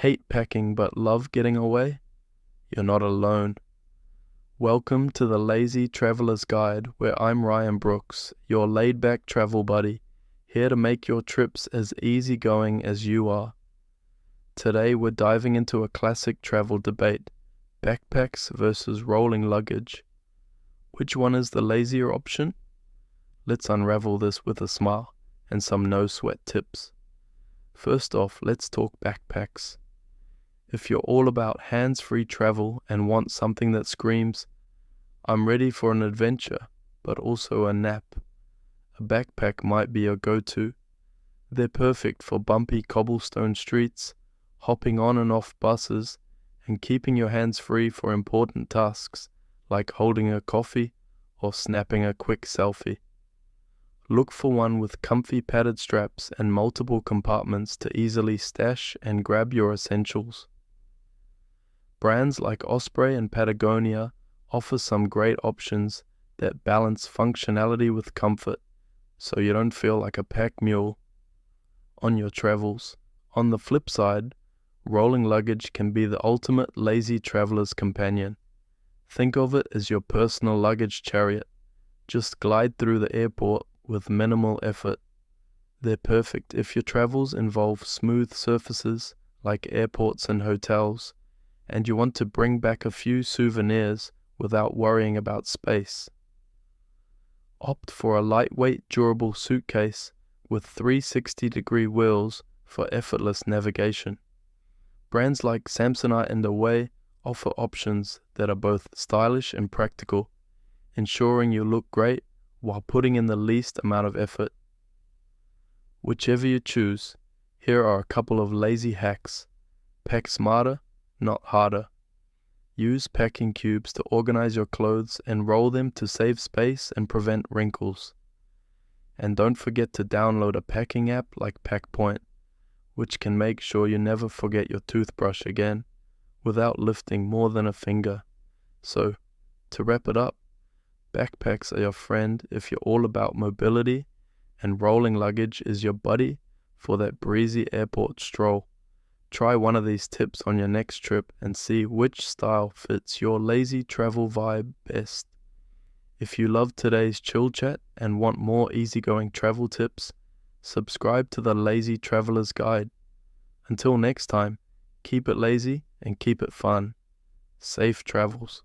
Hate packing but love getting away? You're not alone. Welcome to the Lazy Traveler's Guide, where I'm Ryan Brooks, your laid-back travel buddy, here to make your trips as easygoing as you are. Today we're diving into a classic travel debate, backpacks versus rolling luggage. Which one is the lazier option? Let's unravel this with a smile and some no-sweat tips. First off, let's talk backpacks. If you're all about hands-free travel and want something that screams, I'm ready for an adventure, but also a nap, a backpack might be your go-to. They're perfect for bumpy cobblestone streets, hopping on and off buses, and keeping your hands free for important tasks like holding a coffee or snapping a quick selfie. Look for one with comfy padded straps and multiple compartments to easily stash and grab your essentials. Brands like Osprey and Patagonia offer some great options that balance functionality with comfort, so you don't feel like a pack mule on your travels. On the flip side, rolling luggage can be the ultimate lazy traveler's companion. Think of it as your personal luggage chariot. Just glide through the airport with minimal effort. They're perfect if your travels involve smooth surfaces like airports and hotels, and you want to bring back a few souvenirs without worrying about space. Opt for a lightweight, durable suitcase with 360-degree wheels for effortless navigation. Brands like Samsonite and Away offer options that are both stylish and practical, ensuring you look great while putting in the least amount of effort. Whichever you choose, here are a couple of lazy hacks. Pack smarter, not harder. Use packing cubes to organize your clothes and roll them to save space and prevent wrinkles. And don't forget to download a packing app like PackPoint, which can make sure you never forget your toothbrush again without lifting more than a finger. So, to wrap it up, backpacks are your friend if you're all about mobility, and rolling luggage is your buddy for that breezy airport stroll. Try one of these tips on your next trip and see which style fits your lazy travel vibe best. If you loved today's chill chat and want more easygoing travel tips, subscribe to the Lazy Traveler's Guide. Until next time, keep it lazy and keep it fun. Safe travels.